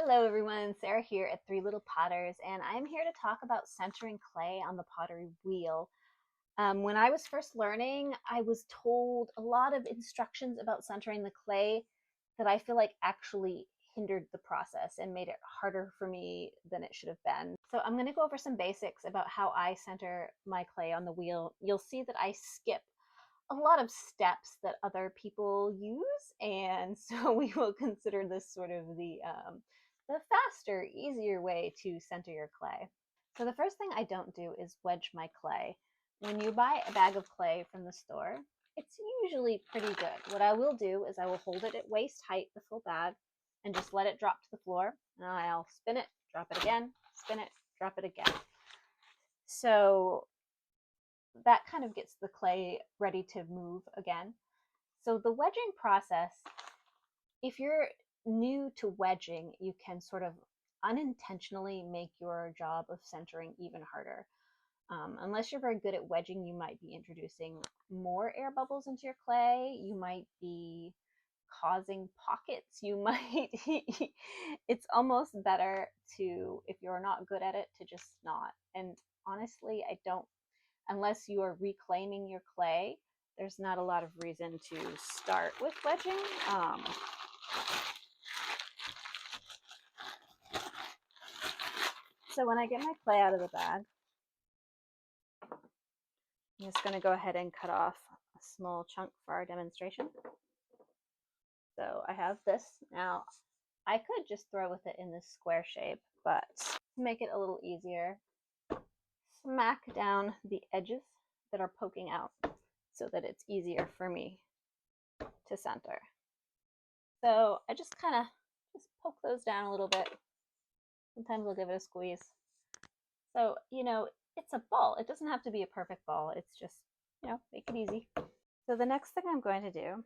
Hello everyone, Sarah here at Three Little Potters, and I'm here to talk about centering clay on the pottery wheel. When I was first learning, I was told a lot of instructions about centering the clay that I feel like actually hindered the process and made it harder for me than it should have been. So I'm going to go over some basics about how I center my clay on the wheel. You'll see that I skip a lot of steps that other people use, and so we will consider this sort of the faster, easier way to center your clay. So the first thing I don't do is wedge my clay. When you buy a bag of clay from the store, it's usually pretty good. What I will do is I will hold it at waist height, the full bag, and just let it drop to the floor. And I'll spin it, drop it again, spin it, drop it again. So that kind of gets the clay ready to move again. So the wedging process, if you're new to wedging, you can sort of unintentionally make your job of centering even harder. Unless you're very good at wedging, you might be introducing more air bubbles into your clay. You might be causing pockets. You might, it's almost better to, if you're not good at it, to just not. And honestly, I don't, unless you are reclaiming your clay, there's not a lot of reason to start with wedging. So when I get my clay out of the bag, I'm just going to go ahead and cut off a small chunk for our demonstration. So I have this. Now, I could just throw with it in this square shape, but to make it a little easier, smack down the edges that are poking out so that it's easier for me to center. So I just kind of just poke those down a little bit. Sometimes I'll give it a squeeze. So, it's a ball. It doesn't have to be a perfect ball. It's just, make it easy. So the next thing I'm going to do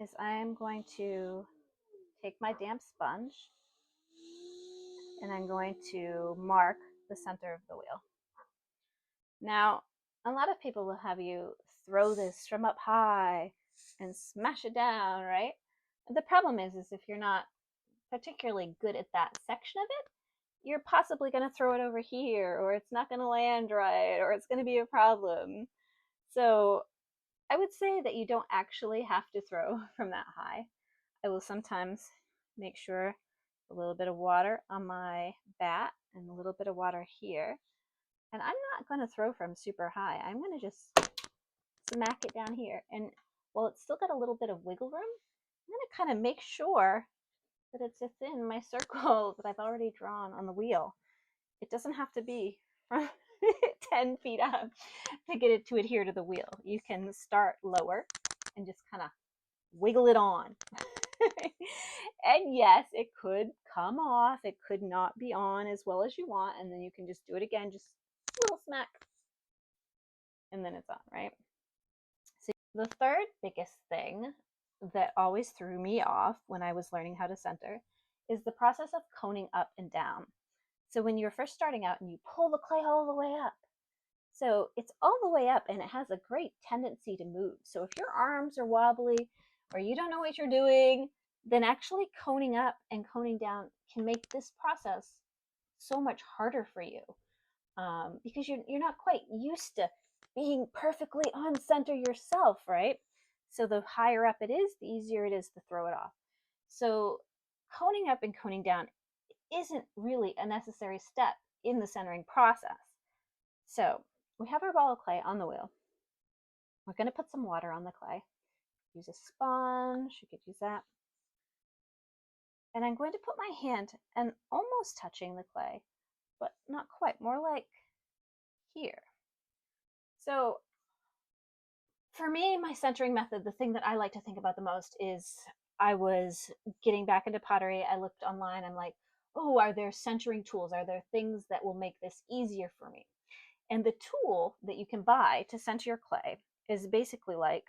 is I'm going to take my damp sponge and I'm going to mark the center of the wheel. Now, a lot of people will have you throw this from up high and smash it down, right? The problem is if you're not particularly good at that section of it, you're possibly going to throw it over here, or it's not going to land right, or it's going to be a problem. So I would say that you don't actually have to throw from that high. I will sometimes make sure a little bit of water on my bat and a little bit of water here. And I'm not going to throw from super high. I'm going to just smack it down here. And while it's still got a little bit of wiggle room, I'm going to kind of make sure that it's within my circle that I've already drawn on the wheel. It doesn't have to be from 10 feet up to get it to adhere to the wheel. You can start lower and just kind of wiggle it on. And yes, it could come off. It could not be on as well as you want. And then you can just do it again, just a little smack. And then it's on, right? So the third biggest thing that always threw me off when I was learning how to center is the process of coning up and down. So when you're first starting out and you pull the clay all the way up, so it's all the way up and it has a great tendency to move. So if your arms are wobbly or you don't know what you're doing, then actually coning up and coning down can make this process so much harder for you, because you're not quite used to being perfectly on center yourself, right? So the higher up it is, the easier it is to throw it off. So coning up and coning down isn't really a necessary step in the centering process. So we have our ball of clay on the wheel. We're going to put some water on the clay. Use a sponge, you could use that. And I'm going to put my hand and almost touching the clay, but not quite, more like here. So for me, my centering method, the thing that I like to think about the most is I was getting back into pottery. I looked online. I'm like, oh, are there centering tools? Are there things that will make this easier for me? And the tool that you can buy to center your clay is basically like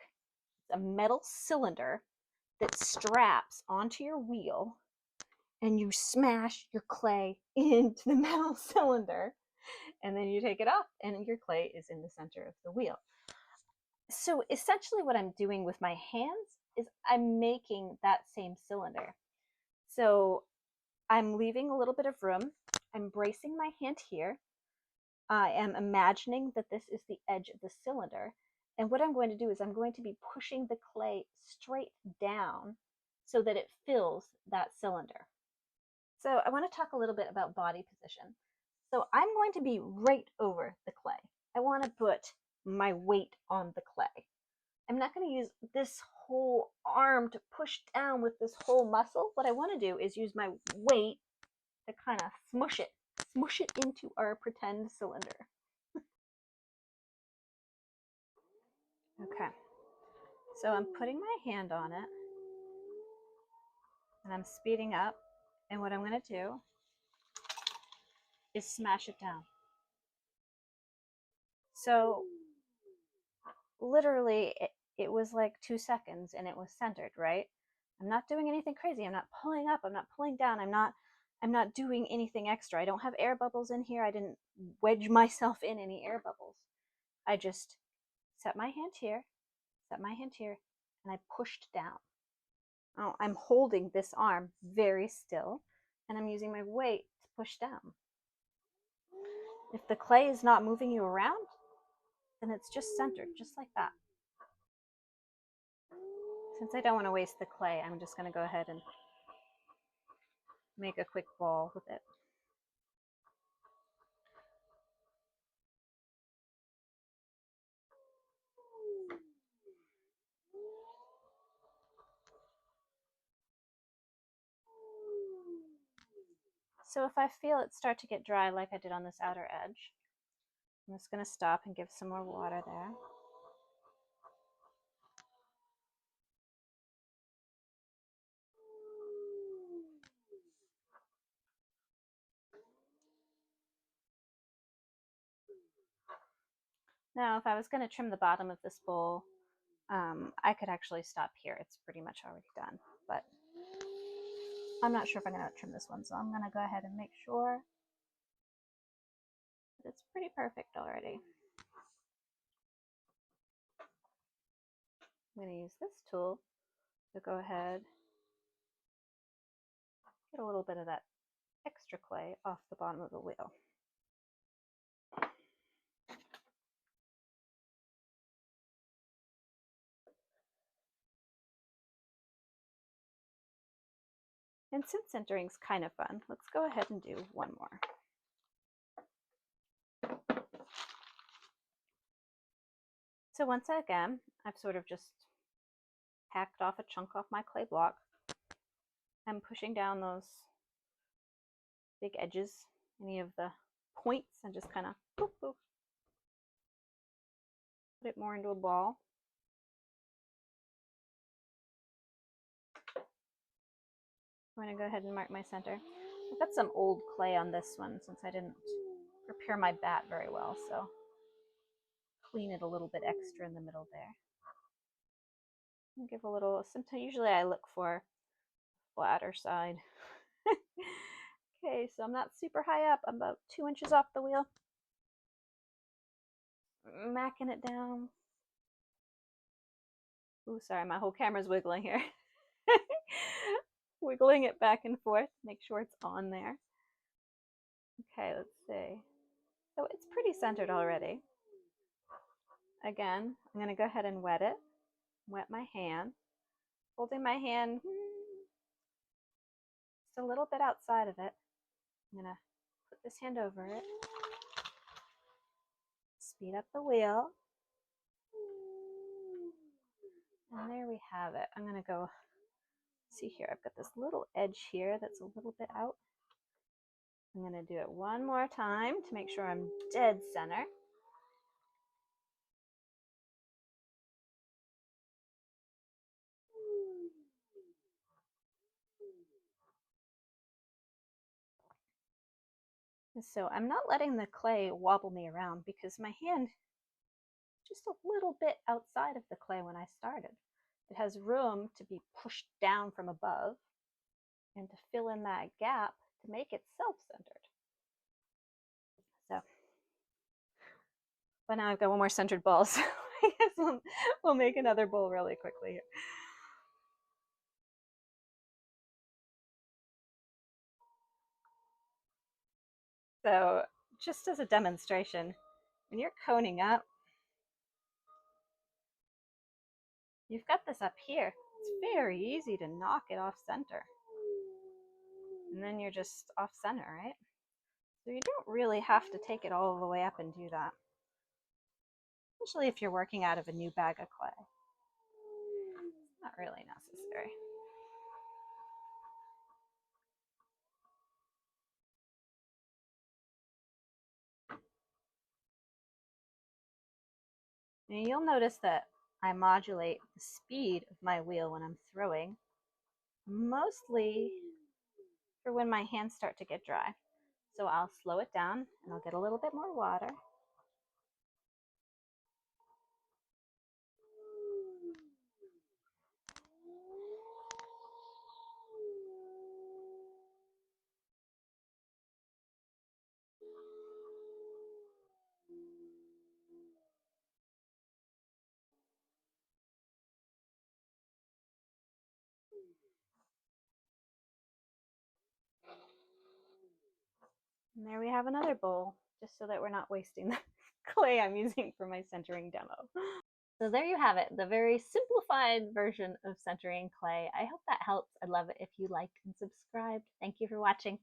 a metal cylinder that straps onto your wheel, and you smash your clay into the metal cylinder, and then you take it off and your clay is in the center of the wheel. So essentially what I'm doing with my hands is I'm making that same cylinder. So I'm leaving a little bit of room. I'm bracing my hand here. I am imagining that this is the edge of the cylinder. And what I'm going to do is I'm going to be pushing the clay straight down so that it fills that cylinder. So I want to talk a little bit about body position. So I'm going to be right over the clay. I want to put my weight on the clay. I'm not going to use this whole arm to push down with this whole muscle. What I want to do is use my weight to kind of smush it into our pretend cylinder. Okay, so I'm putting my hand on it and I'm speeding up, and what I'm going to do is smash it down. So literally it was like 2 seconds and it was centered, right? I'm not doing anything crazy. I'm not pulling up, I'm not pulling down, I'm not doing anything extra. I don't have air bubbles in here. I didn't wedge myself in any air bubbles. I just set my hand here, and I pushed down. Oh, I'm holding this arm very still, and I'm using my weight to push down. If the clay is not moving you around, then it's just centered, just like that. Since I don't want to waste the clay, I'm just going to go ahead and make a quick ball with it. So if I feel it start to get dry like I did on this outer edge, I'm just going to stop and give some more water there. Now, if I was going to trim the bottom of this bowl, I could actually stop here. It's pretty much already done, but I'm not sure if I'm going to trim this one, so I'm going to go ahead and make sure that it's pretty perfect already. I'm going to use this tool to go ahead, get a little bit of that extra clay off the bottom of the wheel. And since centering's kind of fun, let's go ahead and do one more. So once again, I've sort of just hacked off a chunk off my clay block. I'm pushing down those big edges, any of the points, and just kind of poof, poof, put it more into a ball. I'm going to go ahead and mark my center. I've got some old clay on this one since I didn't prepare my bat very well, so clean it a little bit extra in the middle there. And give a little, sometimes usually I look for flatter side. Okay, so I'm not super high up. I'm about 2 inches off the wheel. Macking it down. Ooh, sorry, my whole camera's wiggling here. Wiggling it back and forth, make sure it's on there. Okay, let's see. So it's pretty centered already. Again, I'm going to go ahead and wet it. Wet my hand. Holding my hand just a little bit outside of it. I'm going to put this hand over it. Speed up the wheel. And there we have it. I'm going to go, see here, I've got this little edge here that's a little bit out. I'm going to do it one more time to make sure I'm dead center. So I'm not letting the clay wobble me around because my hand is just a little bit outside of the clay when I started. It has room to be pushed down from above and to fill in that gap to make it self-centered. So, but now I've got one more centered ball, so I guess we'll make another bowl really quickly here. So just as a demonstration, when you're coning up, you've got this up here. It's very easy to knock it off center. And then you're just off center, right? So you don't really have to take it all the way up and do that, especially if you're working out of a new bag of clay. It's not really necessary. Now you'll notice that I modulate the speed of my wheel when I'm throwing, mostly for when my hands start to get dry. So I'll slow it down and I'll get a little bit more water. And there we have another bowl, just so that we're not wasting the clay I'm using for my centering demo. So there you have it, the very simplified version of centering clay. I hope that helps. I'd love it if you liked and subscribed. Thank you for watching.